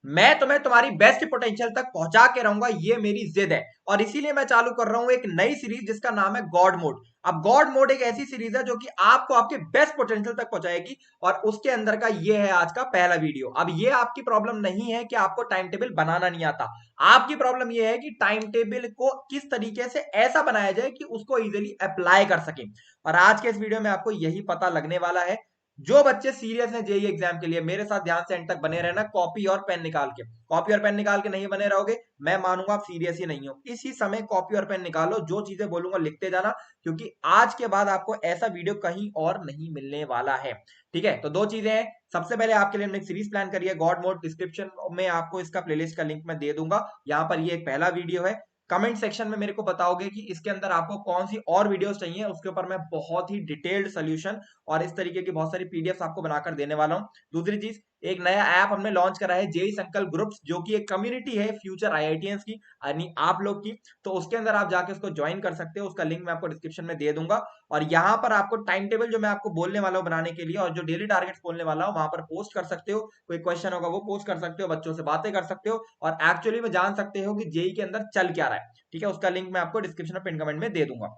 मैं तुम्हें तुम्हारी बेस्ट पोटेंशियल तक पहुंचा के रहूंगा, ये मेरी जिद है। और इसीलिए मैं चालू कर रहा हूं एक नई सीरीज जिसका नाम है गॉड मोड। अब गॉड मोड एक ऐसी सीरीज है जो कि आपको आपके बेस्ट पोटेंशियल तक पहुंचाएगी, और उसके अंदर का ये है आज का पहला वीडियो। अब ये आपकी प्रॉब्लम नहीं है कि आपको टाइम टेबल बनाना नहीं आता, आपकी प्रॉब्लम ये है कि टाइम टेबल को किस तरीके से ऐसा बनाया जाए कि उसको इजीली अप्लाई कर सके। और आज के इस वीडियो में आपको यही पता लगने वाला है। जो बच्चे सीरियस हैं जेई एग्जाम के लिए, मेरे साथ ध्यान से एंड तक बने रहना। कॉपी और पेन निकाल के, कॉपी और पेन निकाल के नहीं बने रहोगे, मैं मानूंगा आप सीरियस ही नहीं हो। इसी समय कॉपी और पेन निकालो, जो चीजें बोलूंगा लिखते जाना, क्योंकि आज के बाद आपको ऐसा वीडियो कहीं और नहीं मिलने वाला है। ठीक है, तो दो चीजें हैं। सबसे पहले आपके लिए हमने एक सीरीज प्लान करी है गॉड मोड। डिस्क्रिप्शन में आपको इसका प्लेलिस्ट का लिंक मैं दे दूंगा, यहाँ पर ये एक पहला वीडियो है। कमेंट सेक्शन में मेरे को बताओगे कि इसके अंदर आपको कौन सी और वीडियोस चाहिए, उसके ऊपर मैं बहुत ही डिटेल्ड सोल्यूशन और इस तरीके की बहुत सारी पीडीएफ आपको बनाकर देने वाला हूं। दूसरी चीज, एक नया ऐप हमने लॉन्च करा है जेई संकल्प ग्रुप्स, जो कि एक कम्युनिटी है फ्यूचर आईआईटीएंस की, यानी आप लोग की। तो उसके अंदर आप जाके उसको ज्वाइन कर सकते हो, उसका लिंक मैं आपको डिस्क्रिप्शन में दे दूंगा। और यहाँ पर आपको टाइम टेबल जो मैं आपको बोलने वाला हूँ बनाने के लिए, और जो डेली टारगेट्स बोलने वाला हूँ, वहां पर पोस्ट कर सकते हो। कोई क्वेश्चन होगा वो पोस्ट कर सकते हो, बच्चों से बातें कर सकते हो, और एक्चुअली में जान सकते हो कि जेई के अंदर चल क्या रहा है। ठीक है, उसका लिंक मैं आपको डिस्क्रिप्शन में पिन कमेंट में दे दूंगा।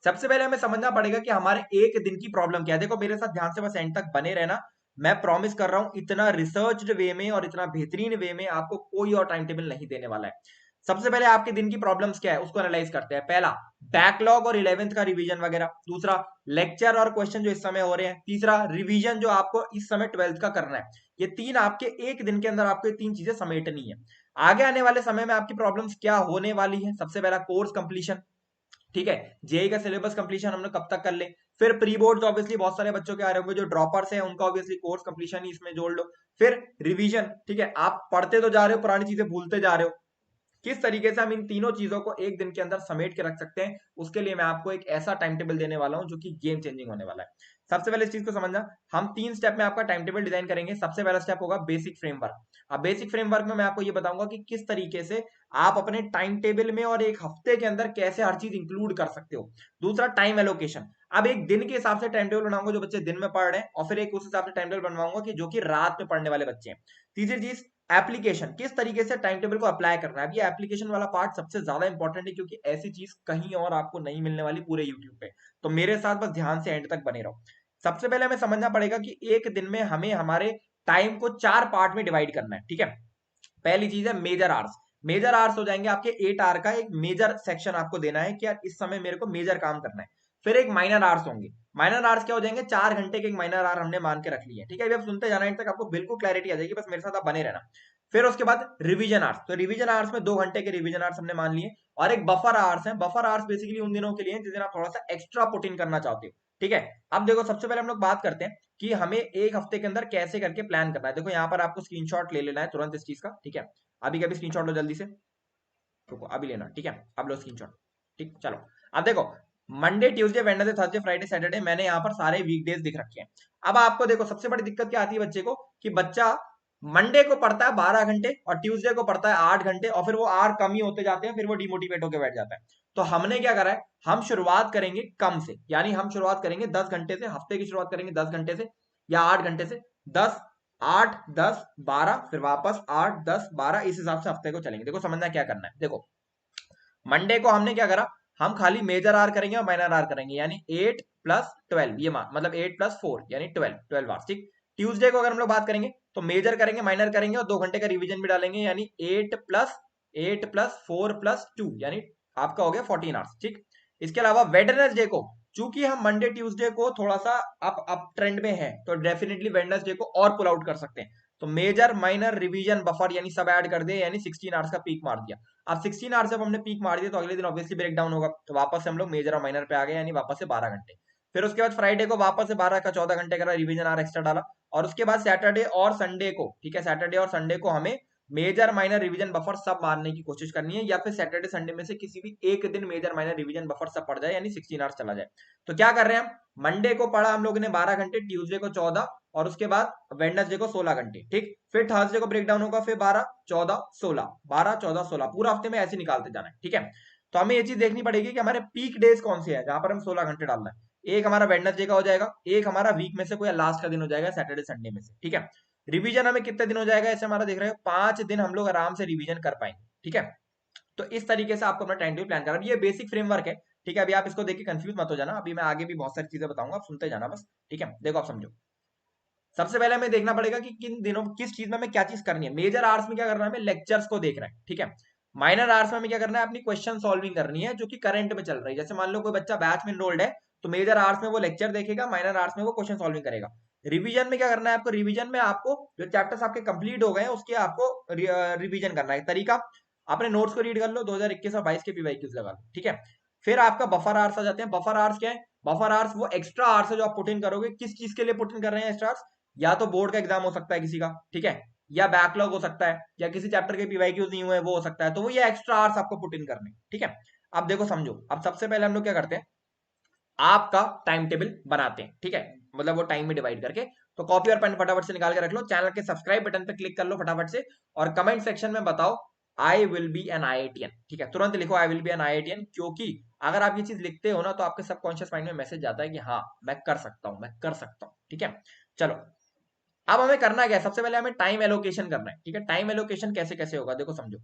सबसे पहले हमें समझना पड़ेगा कि हमारे एक दिन की प्रॉब्लम क्या है। देखो मेरे साथ ध्यान से बस एंड तक बने रहना। मैं प्रॉमिस कर रहा हूं इतना रिसर्च्ड वे में और इतना बेहतरीन वे में आपको कोई और टाइम टेबल नहीं देने वाला है। सबसे पहले आपके दिन की प्रॉब्लम्स क्या है उसको एनालाइज करते हैं। पहला, बैकलॉग और 11th का रिवीजन वगैरह। दूसरा, लेक्चर और क्वेश्चन जो इस समय हो रहे हैं। तीसरा, रिवीजन जो आपको इस समय 12th का करना है। ये तीन आपके एक दिन के अंदर आपको ये तीन चीजें समेटनी है। आगे आने वाले समय में आपकी प्रॉब्लम्स क्या होने वाली है। सबसे पहला, कोर्स कंप्लीशन। ठीक है, जेई का सिलेबस कंप्लीशन हमने कब तक कर ले। फिर प्री बोर्ड ऑब्वियसली बहुत सारे बच्चों के आ रहे होंगे, जो ड्रॉपर्स हैं उनका ऑब्वियसली कोर्स कंप्लीशन ही इसमें जोड़ लो। फिर रिवीजन। ठीक है, आप पढ़ते तो जा रहे हो, पुरानी चीजें भूलते जा रहे हो। किस तरीके से हम इन तीनों चीजों को एक दिन के अंदर समेट के रख सकते हैं, उसके लिए मैं आपको एक ऐसा टाइम टेबल देने वाला हूं जो कि गेम चेंजिंग होने वाला है। सबसे पहले इस चीज को समझना, हम तीन स्टेप में आपका टाइम टेबल डिजाइन करेंगे। सबसे पहला स्टेप होगा बेसिक फ्रेमवर्क। अब बेसिक फ्रेमवर्क में मैं आपको ये बताऊंगा कि किस तरीके से आप अपने टाइम टेबल में और एक हफ्ते के अंदर कैसे हर चीज इंक्लूड कर सकते हो। दूसरा, टाइम एलोकेशन। अब एक दिन के हिसाब से टाइम टेबल बनाऊंगा जो बच्चे दिन में पढ़ रहे हैं, और फिर एक उस हिसाब से टाइम टेबल बनवाऊंगा कि जो कि रात में पढ़ने वाले बच्चे हैं। तीसरी चीज, एप्लीकेशन। किस तरीके से टाइम टेबल को अप्लाई करना है। अब ये एप्लीकेशन वाला पार्ट सबसे ज्यादा इंपॉर्टेंट है, क्योंकि ऐसी चीज कहीं और आपको नहीं मिलने वाली पूरे यूट्यूब पे। तो मेरे साथ बस ध्यान से एंड तक बने रहो। सबसे पहले हमें समझना पड़ेगा कि एक दिन में हमें हमारे टाइम को चार पार्ट में डिवाइड करना है। ठीक है, पहली चीज है मेजर आवर्स। मेजर आवर्स हो जाएंगे आपके 8 आवर का एक मेजर सेक्शन आपको देना है कि यार इस समय मेरे को मेजर काम करना है। फिर एक माइनर आवर्स होंगे। माइनर आवर्स क्या हो जाएंगे, 4 घंटे के एक माइनर आवर हमने मान के रख लिए ठीक है। अभी आप सुनते जाना इन तक, आपको बिल्कुल क्लैरिटी आ जाएगी, बस मेरे साथ आप बने रहना। फिर उसके बाद रिवीजन आवर्स। तो रिवीजन आवर्स में 2 घंटे के रिवीजन आवर्स हमने मान लिए। और एक बफर आवर्स है। बफर आवर्स बेसिकली उन दिनों के लिए जिस दिन आप थोड़ा सा एक्स्ट्रा पुट इन करना चाहते हो। ठीक है, अब देखो सबसे पहले हम लोग बात करते हैं कि हमें एक हफ्ते के अंदर कैसे करके प्लान करना है। देखो यहाँ पर आपको स्क्रीनशॉट ले लेना है तुरंत इस चीज का। ठीक है, अभी कभी स्क्रीनशॉट लो जल्दी से, रुको अभी लेना। ठीक है, अब लो स्क्रीनशॉट। ठीक, चलो। अब देखो, Monday Tuesday Wednesday Thursday Friday Saturday मैंने यहाँ पर सारे वीकडेज दिख रखे हैं। अब आपको देखो सबसे बड़ी दिक्कत क्या आती है बच्चे को, कि बच्चा मंडे को पढ़ता है 12 घंटे और ट्यूसडे को पढ़ता है 8 घंटे, और फिर वो आर कम ही होते जाते हैं, फिर वो डिमोटिवेट होकर बैठ जाता है। तो हमने क्या करा है, हम शुरुआत करेंगे कम से, यानी हम शुरुआत करेंगे 10 घंटे से। हफ्ते की शुरुआत करेंगे 10 घंटे से या 8 घंटे से। 10, 8, 10, 12, फिर वापस 8, 10, 12, इस हिसाब से हफ्ते को चलेंगे। देखो समझना क्या करना है। देखो मंडे को हमने क्या करा, हम खाली मेजर आर करेंगे और माइनर आर करेंगे, यानी 8 + 12, ये मतलब 8 + 4 यानी 12 आवर्स। ठीक, ट्यूसडे को अगर हम लोग बात करेंगे तो मेजर करेंगे माइनर करेंगे और 2 घंटे का रिवीजन भी डालेंगे, यानी 8 + 4 + 2 यानी आपका हो गया 14 आवर्स। ठीक, इसके अलावा वेडनेसडे को, चूंकि हम मंडे ट्यूसडे को थोड़ा सा अप ट्रेंड में है, तो डेफिनेटली वेडनेसडे को और पुल आउट कर सकते हैं। तो मेजर माइनर रिवीजन बफर यानी सब ऐड कर दे, यानी 16 आवर्स का पीक मार दिया। अब 16 आवर्स जब हमने पीक मार दिया तो अगले दिन ऑब्वियसली ब्रेक डाउन होगा, तो वापस से हम लोग मेजर और माइनर पे आ गए, यानी वापस से 12 घंटे। फिर उसके बाद फ्राइडे को वापस से 12 का 14 घंटे का रिवीजन आर एक्स्ट्रा डाला। और उसके बाद सैटरडे और संडे को, ठीक है, सैटरडे और संडे को हमें मेजर माइनर रिवीजन बफर सब मारने की कोशिश करनी है, या फिर सैटरडे संडे में से किसी भी एक दिन मेजर माइनर रिवीजन बफर सब पड़ जाए, यानी 16 आवर्स चला जाए। तो क्या कर रहे हैं हम, मंडे को पढ़ा हम लोगों ने 12 घंटे, ट्यूसडे को 14, और उसके बाद वेडनेसडे को 16 घंटे। ठीक, फिर थर्सडे को ब्रेक डाउन होगा, फिर 12, 14, 16, 12, 14, 16, पूरा हफ्ते में ऐसे निकालते जाना है। ठीक है, तो हमें ये चीज देखनी पड़ेगी कि हमारे पीक डेज कौन से हैं जहां पर हम 16 घंटे डालना है। एक हमारा वेडनेसडे का हो जाएगा, एक हमारा वीक में से कोई लास्ट का दिन हो जाएगा सैटरडे संडे में से। ठीक है, रिवीजन हमें कितने दिन हो जाएगा, ऐसे हमारा देख रहे हो 5 दिन हम लोग आराम से रिवीजन कर पाएंगे। ठीक है, तो इस तरीके से आपको अपना टाइम टेबल प्लान करना, ये बेसिक फ्रेमवर्क है। ठीक है, अभी आप इसको देख के कंफ्यूज मत हो जाना, अभी मैं आगे भी बहुत सारी चीजें बताऊंगा, आप सुनते जाना बस। ठीक है, देखो आप समझो। सबसे पहले हमें देखना पड़ेगा कि किन दिनों किस चीज में हमें क्या चीज करनी है। मेजर आर्ट्स में क्या करना है, हमें लेक्चर्स को देखना है। ठीक है, माइनर आर्ट्स में हमें क्या करना है, अपनी क्वेश्चन सॉल्विंग करनी है जो कि करंट में चल रही है। जैसे मान लो कोई बच्चा बैच में इनरोल्ड है, तो मेजर आर्ट्स में वो लेक्चर देखेगा, माइनर आर्ट्स में वो क्वेश्चन सॉल्विंग करेगा। रिवीजन में क्या करना है आपको, रिवीजन में आपको जो चैप्टर्स आपके कंप्लीट हो गए हैं उसके आपको रिवीजन करना है। तरीका, अपने नोट्स को रीड कर लो, 2021 और 22 के पीवाईक्यूज लगा लो। ठीक है, फिर आपका बफर आवर्स आ जाते हैं। बफर आवर्स क्या है, बफर आवर्स वो एक्स्ट्रा आवर्स है जो आप पुट इन करोगे। किस चीज के लिए पुट इन कर रहे हैं एक्स्ट्रा, या तो बोर्ड का एग्जाम हो सकता है किसी का, ठीक है, या बैकलॉग हो सकता है, या किसी चैप्टर के पीवाईक्यूज नहीं हुए वो हो सकता है, तो वो ये एक्स्ट्रा आवर्स आपको पुट इन करने। ठीक है, अब देखो समझो, अब सबसे पहले हम लोग क्या करते हैं, आपका टाइम टेबल बनाते हैं। ठीक है, मतलब वो टाइम में डिवाइड करके, तो कॉपी और पेन फटाफट से निकाल के रख लो, चैनल के सब्सक्राइब बटन पे क्लिक कर लो फटाफट से, और कमेंट सेक्शन में बताओ I will be an IITian। ठीक है, तुरंत लिखो I will be an IITian, क्योंकि अगर आप ये चीज लिखते हो ना तो आपके सबकॉन्शियस माइंड में मैसेज जाता है कि हाँ मैं कर सकता हूं, मैं कर सकता हूं। ठीक है, चलो अब हमें करना क्या है, सबसे पहले हमें टाइम एलोकेशन करना है। ठीक है, टाइम एलोकेशन कैसे कैसे होगा देखो समझो।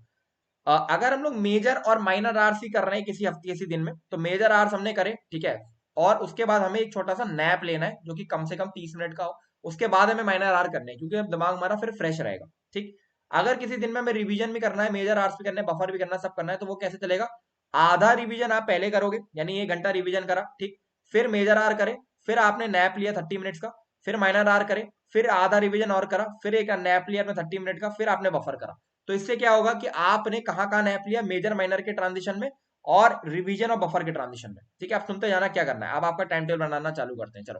अगर हम लोग मेजर और माइनर आर्स ही कर रहे हैं किसी हफ्ते किसी दिन में, तो मेजर आर्स हमने करे, ठीक है, और उसके बाद हमें एक छोटा सा नैप लेना है जो कि कम से कम 30 मिनट का हो। उसके बाद हमें माइनर आर करने हैं, क्योंकि अब दिमाग हमारा फिर फ्रेश रहेगा। ठीक, अगर किसी दिन में हमें रिवीजन भी करना है, मेजर आर्स भी करना है, बफर भी करना है, सब करना है, तो वो कैसे चलेगा, आधा रिवीजन आप पहले करोगे, यानी 1 घंटा रिवीजन करा, ठीक, फिर मेजर आर करे, फिर आपने नैप लिया 30 मिनट्स का, फिर माइनर आर करे, फिर आधा रिवीजन और करा, फिर एक नैप लिया आपने 30 मिनट का, फिर आपने बफर करा। तो इससे क्या होगा कि आपने कहाँ कहाँ नैप लिया, मेजर माइनर के ट्रांजिशन में और रिवीजन और बफर के ट्रांजिशन में। ठीक है, आप सुनते जाना क्या करना है। अब आपका टाइम टेबल बनाना चालू करते हैं, चलो।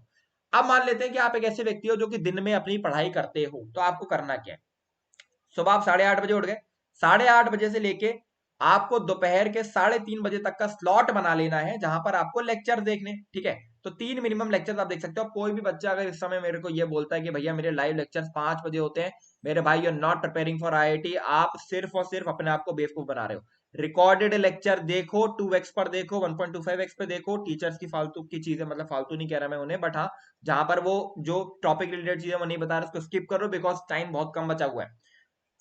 अब मान लेते हैं कि आप एक ऐसे व्यक्ति हो जो कि दिन में अपनी पढ़ाई करते हो, तो आपको करना क्या है, सुबह आप 8:30 बजे उठ गए, 8:30 बजे से लेके आपको दोपहर के 3:30 बजे तक का स्लॉट बना लेना है जहां पर आपको लेक्चर देखने। ठीक है, तो 3 मिनिमम लेक्चर आप देख सकते हो। कोई भी बच्चा अगर इस समय मेरे को ये बोलता है कि भैया मेरे लाइव लेक्चर्स 5 बजे होते हैं, मेरे भाई you are not preparing for IIT, आप सिर्फ और सिर्फ अपने आप को बेवकूफ बना रहे हो। रिकॉर्डेड लेक्चर देखो, 2x पर देखो, 1.25x पे देखो, टीचर्स की फालतू की चीजें, मतलब फालतू नहीं कह रहा मैं उन्हें, बट हाँ जहां पर वो जो टॉपिक रिलेटेड चीजें वो नहीं बता रहे उसको स्किप करो, बिकॉज टाइम बहुत कम बचा हुआ है।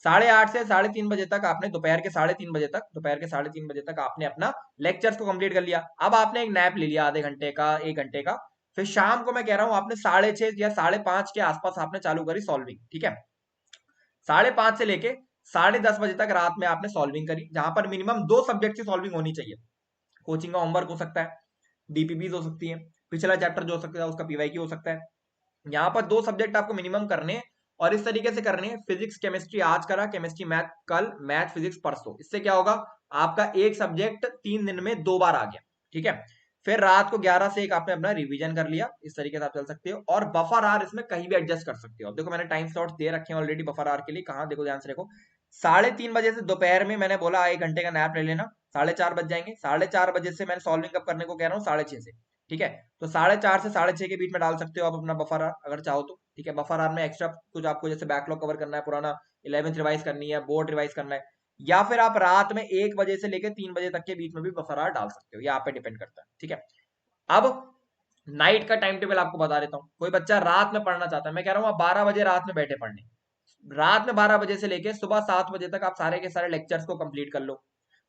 8:30 से 3:30 बजे तक आपने, दोपहर के 3:30 बजे तक, दोपहर के 3:30 बजे तक आपने अपना लेक्चर्स को कंप्लीट कर लिया। अब आपने एक नैप ले लिया आधे घंटे का, 1 घंटे का, फिर शाम को मैं कह रहा हूं आपने 6:30 या 5:30 के आसपास आपने चालू करी सॉल्विंग। ठीक है, 5:30 से लेके 10:30 बजे तक रात में आपने सॉल्विंग करी, जहां पर मिनिमम 2 सब्जेक्ट की सॉल्विंग होनी चाहिए। कोचिंग का होमवर्क हो सकता है, DPPs हो सकती है, पिछला चैप्टर जो हो सकता है उसका PYQ हो सकता है। यहाँ पर 2 सब्जेक्ट आपको मिनिमम करने हैं, और इस तरीके से करने हैं, फिजिक्स केमिस्ट्री आज करा, केमिस्ट्री मैथ कल, मैथ फिजिक्स परसों। इससे क्या होगा, आपका एक सब्जेक्ट 3 दिन में 2 बार आ गया। ठीक है, फिर रात को 11 से 1 आपने अपना रिवीजन कर लिया, इस तरीके से आप चल सकते हो। और बफर आर इसमें कहीं भी एडजस्ट कर सकते हो। अब देखो मैंने टाइम स्लॉट दे रखे हैं ऑलरेडी बफर आर के लिए, कहाँ देखो ध्यान से देखो, 3:30 बजे से दोपहर में मैंने बोला 1 घंटे का नैप ले लेना, 4:30 बज जाएंगे। 4:30 बजे से मैंने सॉल्विंग कब करने को कह रहा हूँ, 6:30 से। ठीक है, तो 4:30 से 6:30 के बीच में डाल सकते हो आप अपना बफर आर अगर चाहो तो। ठीक है, बफर आर में एक्स्ट्रा कुछ आपको जैसे बैकलॉग कवर करना है, पुराना 11th रिवाइज करनी है, बोर्ड रिवाइज करना है, या फिर आप रात में 1 बजे से लेकर 3 बजे तक के बीच में भी बफर आर डाल सकते हो, ये आप पे डिपेंड करता है। ठीक है, अब नाइट का टाइम टेबल आपको बता देता हूँ। कोई बच्चा रात में पढ़ना चाहता है, मैं कह रहा हूँ आप 12 बजे रात में बैठे पढ़ने, रात में 12 बजे से लेके सुबह 7 बजे तक आप सारे के सारे लेक्चर्स को कंप्लीट कर लो।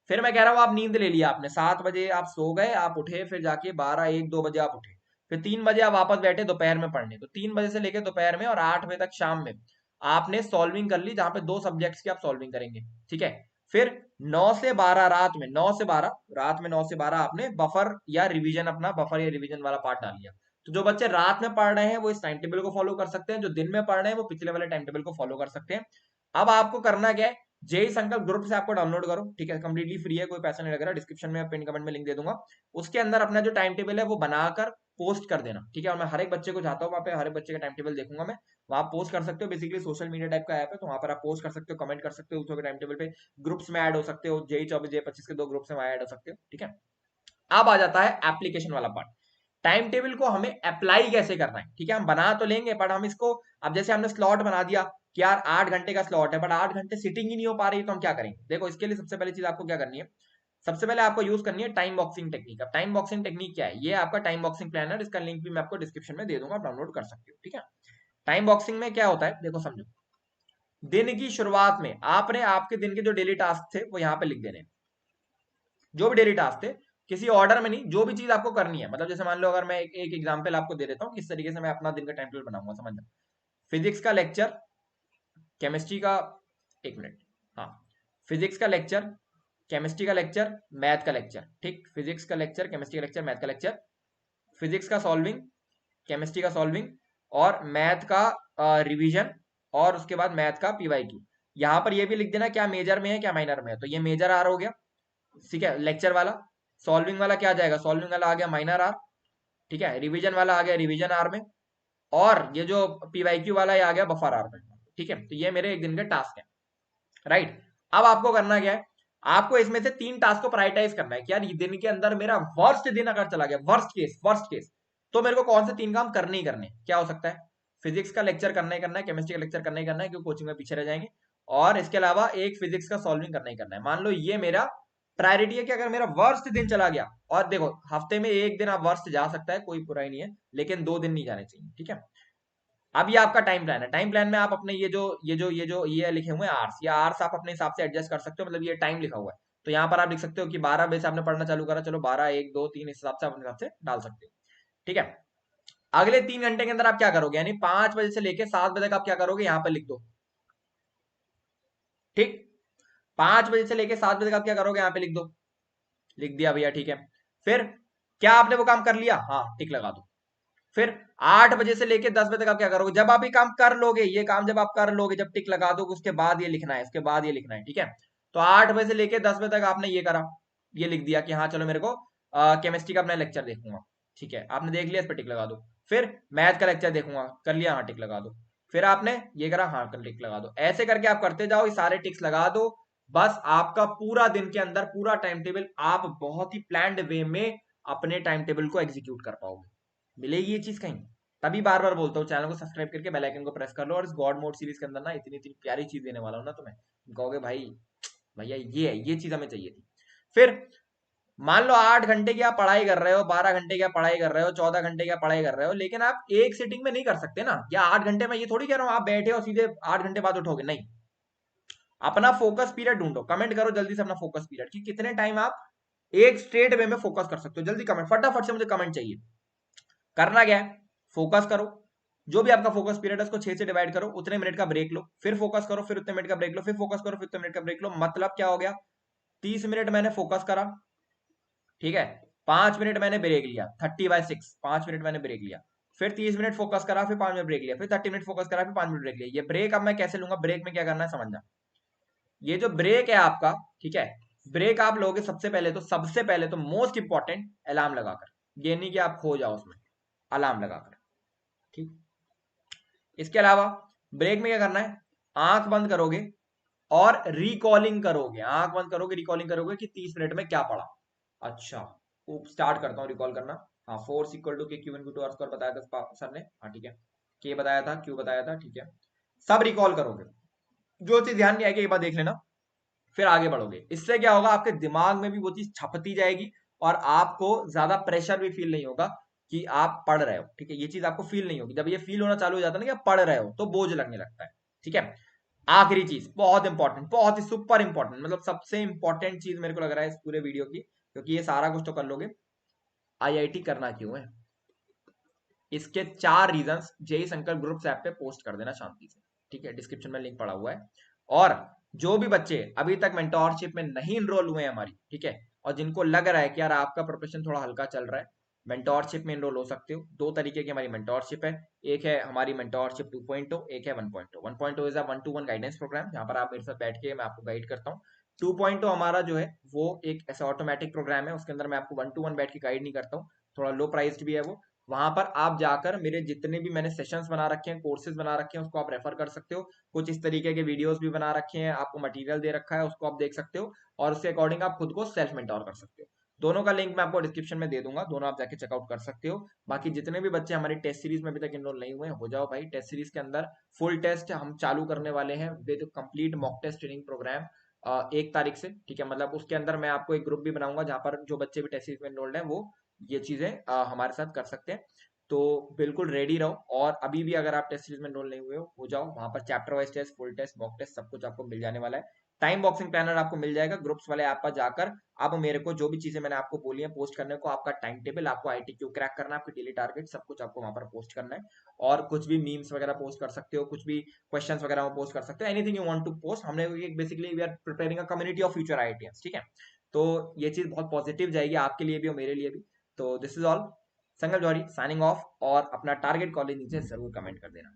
फिर मैं कह रहा हूँ आप नींद ले लिया आपने, 7 बजे आप सो गए, आप उठे, फिर जाके 12, 1, 2 बजे आप उठे, फिर 3 बजे आप वापस बैठे दोपहर में पढ़ने, तो 3 बजे से लेकर दोपहर में और 8 बजे तक शाम में आपने सॉल्विंग कर ली, जहां पे 2 सब्जेक्ट्स की आप सॉल्विंग करेंगे। ठीक है, फिर 9 से 12 रात में, 9 से 12 रात में, 9 से 12 आपने बफर या रिवीजन, अपना बफर या रिवीजन वाला पार्ट डाल लिया। तो जो बच्चे रात में पढ़ रहे हैं वो इस टाइम टेबल को फॉलो कर सकते हैं, जो दिन में पढ़ रहे हैं वो पिछले वाले टाइम टेबल को फॉलो कर सकते हैं। अब आपको करना क्या है, जेई संकल्प ग्रुप से आपको डाउनलोड करो। ठीक है, कंप्लीटली फ्री है, कोई पैसा नहीं लग रहा, डिस्क्रिप्शन में पिन कमेंट में लिंक दे दूंगा। उसके अंदर अपना जो टाइम टेबल है वो बनाकर पोस्ट कर देना। ठीक है, और मैं हर एक बच्चे को चाहता हूँ वहाँ पे हर एक बच्चे का टाइम टेबल देखूंगा मैं, वहां पोस्ट कर सकते हो। बेसिकली सोशल मीडिया टाइप का ऐप है, तो वहां पर आप पोस्ट कर सकते हो, कमेंट कर सकते हो, टाइम टेबल पे ग्रुप्स में ऐड हो सकते हो, JE 24 JE 25 के 2 ग्रुप्स में ऐड हो सकते हो। ठीक है, अब आ जाता है एप्लीकेशन वाला पार्ट। टाइम टेबल को हमें अप्लाई कैसे करना है। ठीक है, हम बना तो लेंगे बट हम इसको, अब जैसे हमने स्लॉट बना दिया कि यार 8 घंटे का स्लॉट है, बट 8 घंटे सिटिंग ही नहीं हो पा रही, तो हम क्या करेंगे। देखो इसके लिए सबसे पहली चीज आपको क्या करनी है, सबसे पहले आपको यूज करनी है टाइम बॉक्सिंग टेक्निक। अब टाइम बॉक्सिंग टेक्निक क्या है, ये आपका टाइम बॉक्सिंग प्लानर, इसका लिंक भी मैं आपको डिस्क्रिप्शन में दे दूंगा, डाउनलोड कर सकते हो। ठीक है, टाइम बॉक्सिंग में क्या होता है देखो समझो। दिन की शुरुआत में आपने आपके दिन के जो डेली टास्क थे वो यहाँ पे लिख देने, जो भी डेली टास्क थे, किसी ऑर्डर में नहीं, जो भी चीज आपको करनी है। मतलब जैसे मान लो अगर मैं एक एग्जांपल आपको दे देता हूँ किस तरीके से मैं अपना दिन का टाइम टेबल बनाऊंगा, समझना। फिजिक्स का लेक्चर, केमिस्ट्री का, एक मिनट, हाँ, फिजिक्स का लेक्चर, केमिस्ट्री का लेक्चर, मैथ का लेक्चर, ठीक, फिजिक्स का लेक्चर, केमिस्ट्री का लेक्चर, मैथ का लेक्चर, फिजिक्स का सॉल्विंग, केमिस्ट्री का सॉल्विंग, और मैथ का रिवीजन, और उसके बाद मैथ का पीवाईक्यू। यहाँ पर ये भी लिख देना क्या मेजर में है क्या माइनर में है, तो ये मेजर आर हो गया, ठीक है, लेक्चर वाला। सॉल्विंग वाला क्या आ जाएगा, सॉल्विंग वाला आ गया माइनर आर, ठीक है, रिवीजन वाला आ गया रिवीजन आर में, और ये जो पीवाईक्यू वाला ये आ गया बफर आर में, ठीक है। तो ये मेरे एक दिन के टास्क है, राइट। अब आपको करना क्या है, आपको इसमें से 3 टास्क को प्रायोरिटाइज करना है कि यार दिन के अंदर मेरा वर्स्ट दिन अगर चला गया, वर्स्ट केस, तो मेरे को कौन से 3 काम करने ही करने, क्या हो सकता है, फिजिक्स का लेक्चर करना ही करना है, केमिस्ट्री का लेक्चर करना ही करना है क्योंकि कोचिंग में पीछे रह जाएंगे, और इसके अलावा एक फिजिक्स का सॉल्विंग करना ही करना है। मान लो ये मेरा प्रायोरिटी है कि अगर मेरा वर्स्ट दिन चला गया, और देखो हफ्ते में एक दिन आप वर्स्ट जा सकता है, कोई बुराई नहीं है, लेकिन 2 दिन नहीं जाने चाहिए, ठीक है। अब ये आपका टाइम प्लान है, टाइम प्लान में आप अपने ये लिखे हुए हैं आर्स, ये आर्स आप अपने हिसाब से एडजस्ट कर सकते हो, मतलब ये टाइम लिखा हुआ है, तो यहाँ पर आप लिख सकते हो कि 12 बजे से आपने पढ़ना चालू करा, चलो 12, 1, 2, 3 इस हिसाब से अपने हिसाब से डाल सकते हो, ठीक है। अगले 3 घंटे के अंदर आप क्या करोगे, यानी 5 बजे से लेके 7 बजे तक आप क्या करोगे, यहाँ पर लिख दो, ठीक। 5 बजे से लेके 7 बजे तक आप क्या करोगे, यहाँ पे लिख दो, लिख दिया भैया, ठीक है। फिर क्या आपने वो काम कर लिया, हाँ टिक लगा दो। फिर 8 बजे से लेके 10 बजे तक आप क्या करोगे, जब आप ये काम कर लोगे, ये काम जब आप कर लोगे, जब टिक लगा दोगे, उसके बाद ये लिखना है, उसके बाद ये लिखना है, ठीक है। तो 8 बजे से लेके 10 बजे तक आपने ये करा, ये लिख दिया कि हाँ चलो मेरे को केमिस्ट्री का अपना लेक्चर देखूंगा, ठीक है, आपने देख लिया, इस पर टिक लगा दो। फिर मैथ का लेक्चर देखूंगा, कर लिया, हाँ टिक लगा दो। फिर आपने ये करा, हाँ कर टिक लगा दो। ऐसे करके आप करते जाओ, ये सारे टिक्स लगा दो, बस आपका पूरा दिन के अंदर पूरा टाइम टेबल आप बहुत ही प्लान्ड वे में अपने टाइम टेबल को एग्जीक्यूट कर पाओगे। मिलेगी ये चीज कहीं, तभी बार बार बोलता हूँ चैनल को सब्सक्राइब करके बेल आइकन को प्रेस कर लो, और इस गॉड मोड सीरीज के अंदर ना इतनी इतनी प्यारी चीज देने वाला हूँ ना तुम्हें, कहोगे भाई भैया ये है, ये चीज हमें चाहिए थी। फिर मान लो 8 घंटे की आप पढ़ाई कर रहे हो, 12 घंटे की आप पढ़ाई कर रहे हो, 14 घंटे की आप पढ़ाई कर रहे हो, लेकिन आप एक सिटिंग में नहीं कर सकते ना, या 8 घंटे में, ये थोड़ी कह रहा हूँ आप बैठे हो सीधे 8 घंटे बाद उठोगे, नहीं। अपना फोकस पीरियड ढूंढो, कमेंट करो जल्दी से अपना फोकस पीरियड कि कितने टाइम आप एक स्ट्रेट वे में फोकस कर सकते हो, जल्दी कमेंट, फटाफट से मुझे कमेंट चाहिए। करना क्या है, फोकस करो, जो भी आपका फोकस पीरियड है उसको 6 से डिवाइड करो, उतने मिनट का ब्रेक लो, फिर फोकस करो, फिर उतने मिनट का ब्रेक लो, फिर फोकस करो, फिर उतने मिनट का ब्रेक लो, मतलब क्या हो गया, 30 मिनट मैंने फोकस करा, ठीक है, 5 मिनट मैंने ब्रेक लिया, 30/6, 5 मिनट मैंने ब्रेक लिया, फिर 30 मिनट फोकस करा, फिर 5 मिनट ब्रेक लिया, फिर 30 मिनट फोकस करा, फिर 5 मिनट ब्रेक लिया। ये ब्रेक अब मैं कैसे लूंगा, ब्रेक में क्या करना है समझना, ये जो ब्रेक है आपका, ठीक है, ब्रेक आप लोगे सबसे पहले तो मोस्ट इंपॉर्टेंट अलार्म लगाकर, ये नहीं कि आप खो जाओ उसमें, अलार्म लगाकर, ठीक। इसके अलावा ब्रेक में क्या करना है, आंख बंद करोगे और रिकॉलिंग करोगे, आंख बंद करोगे रिकॉलिंग करोगे कि 30 मिनट में क्या पढ़ा। अच्छा, स्टार्ट करता हूँ रिकॉल करना। हाँ, force equal to k q into r square बताया था सर ने, हाँ ठीक है, के बताया था, क्यू बताया था, ठीक है, सब रिकॉल करोगे, जो चीज ध्यान नहीं आएगी एक बार देख लेना, फिर आगे बढ़ोगे। इससे क्या होगा, आपके दिमाग में भी वो चीज छपती जाएगी, और आपको ज्यादा प्रेशर भी फील नहीं होगा कि आप पढ़ रहे हो, ठीक है, ये चीज आपको फील नहीं होगी। जब ये फील होना चालू हो जाता है ना कि आप पढ़ रहे हो, तो बोझ लगने लगता है, ठीक है। आखिरी चीज बहुत इंपॉर्टेंट, बहुत ही सुपर इंपॉर्टेंट, मतलब सबसे इंपॉर्टेंट चीज मेरे को लग रहा है इस पूरे वीडियो की, क्योंकि ये सारा कुछ तो कर लोगे, आईआईटी करना क्यों है, इसके 4 रीजंस जेई संकल्प ग्रुप्स ऐप पे पोस्ट कर देना शांति से, ठीक है, डिस्क्रिप्शन में लिंक पड़ा हुआ है। और जो भी बच्चे अभी तक मेंटोरशिप में नहीं इनरोल हुए हैं हमारी, ठीक है, और जिनको लग रहा है कि यार आपका प्रोफेशन थोड़ा हल्का चल रहा है, मेंटोरशिप में इनरोल हो सकते हो। 2 तरीके की हमारी मेंटोरशिप है, एक है हमारी मेंटोरशिप 2.0, एक है 1.0। 1.0 is a 1-to-1 guidance programme, जहां पर आप मेरे साथ बैठ के मैं आपको गाइड करता हूँ। 2.0 हमारा जो है वो एक ऐसा ऑटोमेटिक प्रोग्राम है, उसके अंदर मैं आपको 1-to-1 बैठ के गाइड नहीं करता हूँ, थोड़ा लो प्राइस्ड भी है वो। वहां पर आप जाकर मेरे जितने भी मैंने सेशंस बना रखे हैं, कोर्सेज बना रखे हैं, उसको आप रेफर कर सकते हो। कुछ इस तरीके के वीडियोस भी बना रखे हैं, आपको मटेरियल दे रखा है, उसको आप देख सकते हो, और उसके अकॉर्डिंग आप खुद को सेल्फ मेंटोर कर सकते हो। दोनों का लिंक मैं आपको डिस्क्रिप्शन में दे दूंगा, दोनों आप जाके चेकआउट कर सकते हो। बाकी जितने भी बच्चे हमारी टेस्ट सीरीज में अभी तक इनरोल नहीं हुए, हो जाओ भाई, टेस्ट सीरीज के अंदर फुल टेस्ट हम चालू करने वाले हैं with complete mock test training program 1 तारीख से, ठीक है। मतलब उसके अंदर मैं आपको एक ग्रुप भी बनाऊंगा, जहां पर जो बच्चे भी टेस्ट सीरीज में इनरोल्ड है वो ये चीजें हमारे साथ कर सकते हैं। तो बिल्कुल रेडी रहो। और अभी भी अगर आप टेस्ट सीरीज में एनरोल नहीं हुए हो जाओ, वहां पर chapter wise test, full test, mock test सब कुछ आपको मिल जाने वाला है। टाइम बॉक्सिंग प्लानर आपको मिल जाएगा ग्रुप्स वाले ऐप पर जाकर। आप मेरे को जो भी चीजें मैंने आपको बोली है पोस्ट करने को, आपका टाइम टेबल, आपको आईटीक्यू क्रैक करना है, आपकी डेली टारगेट, सब कुछ आपको वहां पर पोस्ट करना है। और कुछ भी मीम्स वगैरह पोस्ट कर सकते हो, कुछ भी क्वेश्चंस वगैरह पोस्ट कर सकते हो, anything you want to post. हमने basically we are preparing a community of future IITians, ठीक है। तो ये चीज बहुत पॉजिटिव जाएगी आपके लिए भी और मेरे लिए भी। तो this is all. Sangal Jauhari signing off. और अपना टारगेट कॉलेज नीचे जरूर कमेंट कर देना।